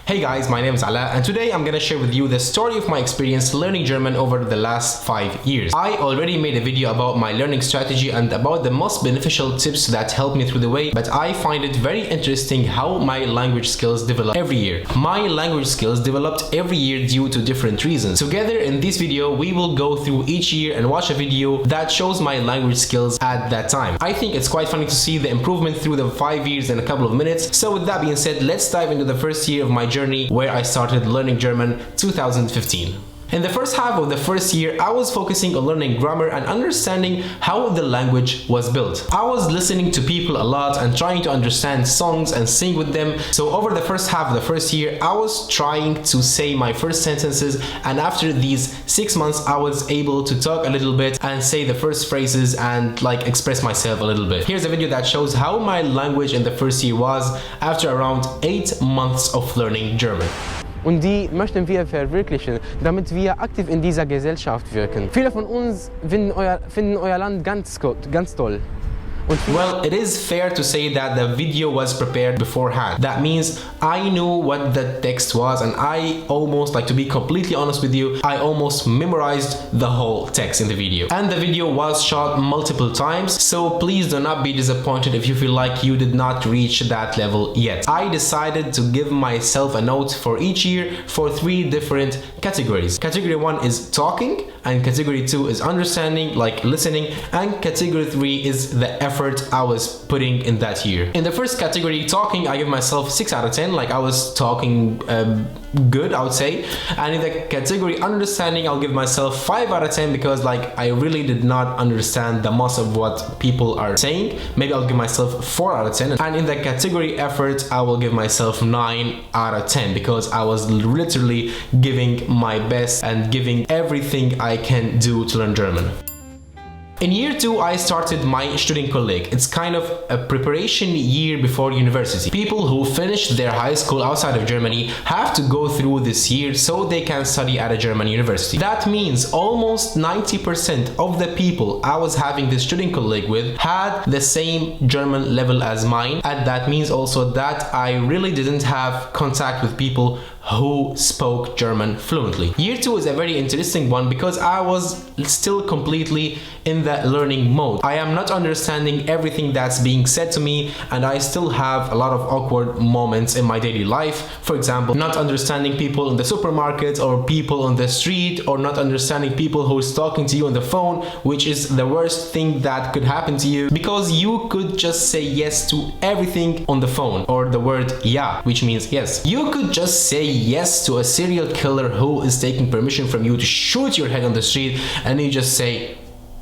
Hey guys, my name is Ala and today I'm gonna share with you the story of my experience learning German over the last 5 years. I already made a video about my learning strategy and about the most beneficial tips that helped me through the way, but I find it very interesting how my language skills develop every year. My language skills developed every year due to different reasons. Together in this video, we will go through each year and watch a video that shows my language skills at that time. I think it's quite funny to see the improvement through the 5 years in a couple of minutes. So with that being said, let's dive into the first year of my journey where I started learning German, 2015. In the first half of the first year, I was focusing on learning grammar and understanding how the language was built. I was listening to people a lot and trying to understand songs and sing with them. So over the first half of the first year, I was trying to say my first sentences, and after these 6 months, I was able to talk a little bit and say the first phrases and express myself a little bit. Here's a video that shows how my language in the first year was after around 8 months of learning German. Und die möchten wir verwirklichen, damit wir aktiv in dieser Gesellschaft wirken. Viele von uns finden euer Land ganz toll. Well, it is fair to say that the video was prepared beforehand. That means I knew what the text was, and I almost, to be completely honest with you, I almost memorized the whole text in the video. And the video was shot multiple times, so please do not be disappointed if you feel like you did not reach that level yet. I decided to give myself a note for each year for 3 different categories. Category 1 is talking, and category 2 is understanding, listening, and category 3 is the effort I was putting in that year. In the first category, talking, I give myself 6 out of 10, I was talking good, I would say. And in the category understanding, I'll give myself 5 out of 10 because I really did not understand the most of what people are saying. Maybe I'll give myself 4 out of 10. And in the category effort, I will give myself 9 out of 10 because I was literally giving my best and giving everything I can do to learn German. In year 2, I started my Studienkolleg. It's kind of a preparation year before university. People who finished their high school outside of Germany have to go through this year so they can study at a German university. That means almost 90% of the people I was having this Studienkolleg with had the same German level as mine, and that means also that I really didn't have contact with people who spoke German fluently. Year 2 is a very interesting one because I was still completely in that learning mode. I am not understanding everything that's being said to me, and I still have a lot of awkward moments in my daily life. For example, not understanding people in the supermarket or people on the street, or not understanding people who's talking to you on the phone, which is the worst thing that could happen to you because you could just say yes to everything on the phone, or the word ja, which means yes. You could just say yes to a serial killer who is taking permission from you to shoot your head on the street, and you just say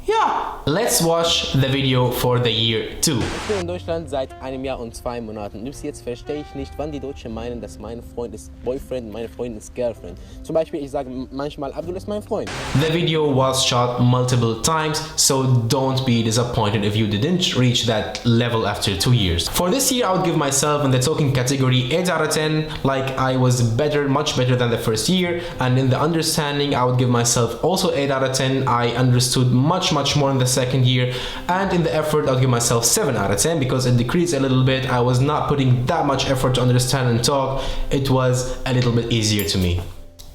yeah. Let's watch the video for the year 2. Ich bin in Deutschland seit einem Jahr und 2 Monaten. Bis jetzt verstehe ich nicht, wann die Deutschen meinen, dass mein Freund ist Boyfriend, meine Freundin ist Girlfriend. Zum Beispiel, ich sage manchmal, Abdul ist mein Freund. The video was shot multiple times, so don't be disappointed if you didn't reach that level after 2 years. For this year, I would give myself in the talking category 8 out of 10, I was better, much better than the first year. And in the understanding, I would give myself also 8 out of 10. I understood much more in the second year, and in the effort I'll give myself 7 out of 10 because it decreased a little bit. I was not putting that much effort to understand and talk. It was a little bit easier to me.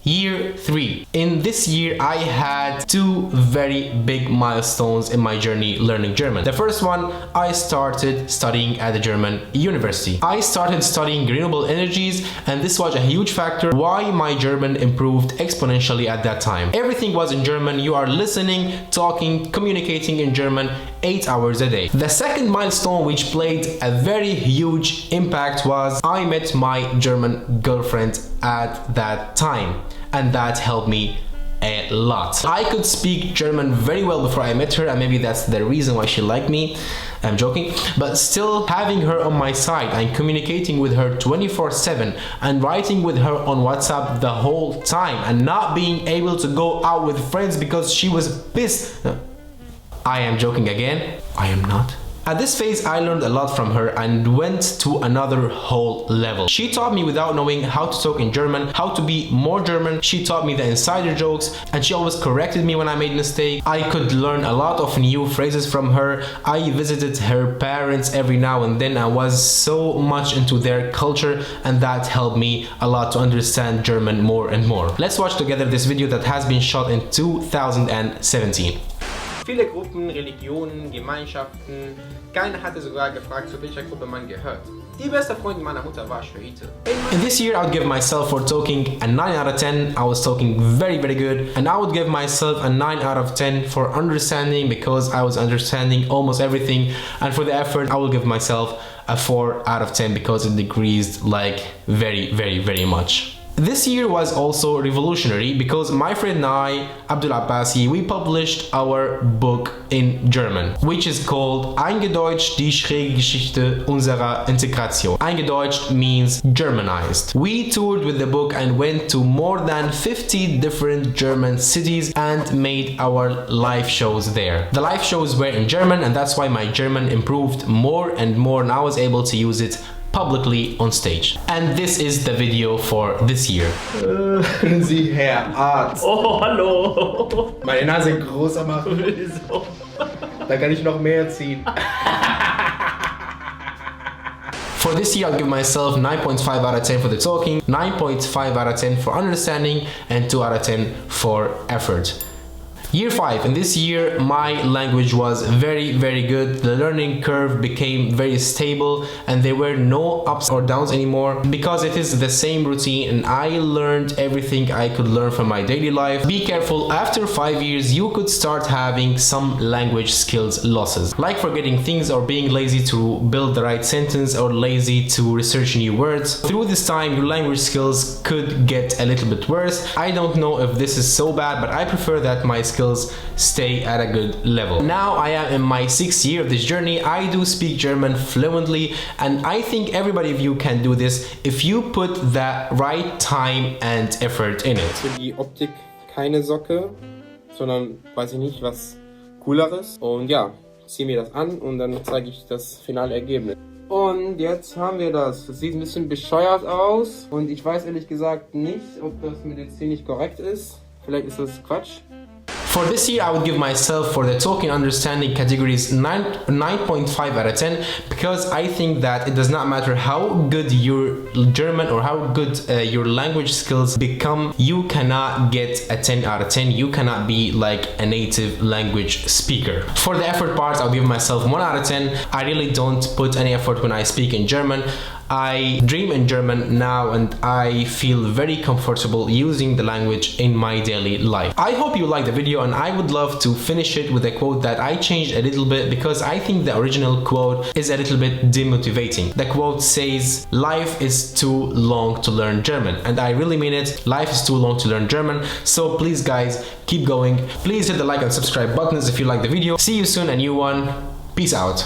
Year 3. In this year, I had 2 very big milestones in my journey learning German. The first one, I started studying at the German university. I started studying renewable energies, and this was a huge factor why my German improved exponentially at that time. Everything was in German. You are listening, talking, communicating in German 8 hours a day. The second milestone, which played a very huge impact, was I met my German girlfriend at that time, and that helped me a lot. I could speak German very well before I met her, and maybe that's the reason why she liked me. I'm joking, but still having her on my side and communicating with her 24/7 and writing with her on WhatsApp the whole time and not being able to go out with friends because she was pissed. I am joking again. I am not. At this phase, I learned a lot from her and went to another whole level. She taught me without knowing how to talk in German, how to be more German. She taught me the insider jokes, and she always corrected me when I made a mistake. I could learn a lot of new phrases from her. I visited her parents every now and then. I was so much into their culture, and that helped me a lot to understand German more and more. Let's watch together this video that has been shot in 2017. Viele Gruppen, Religionen, Gemeinschaften. Keiner hatte sogar gefragt, zu welcher Gruppe man gehört. Die beste Freundin meiner Mutter war Schiite. In this year, I would give myself for talking a 9 out of 10. I was talking very good. And I would give myself a 9 out of 10 for understanding, because I was understanding almost everything. And for the effort, I will give myself a 4 out of 10 because it decreased like very much. This year was also revolutionary because my friend and I, Abdul Abbasi, we published our book in German, which is called Eingedeutscht, die schräge Geschichte unserer Integration. Eingedeutscht means Germanized. We toured with the book and went to more than 50 different German cities and made our live shows there. The live shows were in German, and that's why my German improved more and more, and I was able to use it publicly on stage. And this is the video for this year. Können Sie, Herr Arzt, Oh, hallo. meine Nase größer machen? Wieso? Da kann ich noch mehr ziehen. For this year, I'll give myself 9.5 out of 10 for the talking, 9.5 out of 10 for understanding, and 2 out of 10 for effort. Year 5. In this year, my language was very good. The learning curve became very stable and there were no ups or downs anymore because it is the same routine, and I learned everything I could learn from my daily life. Be careful, after 5 years you could start having some language skills losses, like forgetting things or being lazy to build the right sentence or lazy to research new words. Through this time, your language skills could get a little bit worse. I don't know if this is so bad, but I prefer that my skills stay at a good level. Now I am in my 6th year of this journey. I do speak German fluently, and I think everybody of you can do this if you put the right time and effort in it. Für die Optik keine Socke, sondern weiß ich nicht, was cooleres. Und ja, zieh mir das an und dann zeige ich das finale Ergebnis. Und jetzt haben wir das. Das sieht ein bisschen bescheuert aus und ich weiß ehrlich gesagt nicht, ob das medizinisch korrekt ist. Vielleicht ist das Quatsch. For this year, I would give myself for the talking understanding categories 9.5 out of 10 because I think that it does not matter how good your German or how good your language skills become, you cannot get a 10 out of 10. You cannot be like a native language speaker. For the effort parts, I'll give myself 1 out of 10. I really don't put any effort when I speak in German. I dream in German now and I feel very comfortable using the language in my daily life. I hope you liked the video, and I would love to finish it with a quote that I changed a little bit because I think the original quote is a little bit demotivating. The quote says, "Life is too long to learn German," and I really mean it. Life is too long to learn German. So please guys, keep going. Please hit the like and subscribe buttons if you like the video. See you soon, a new one. Peace out.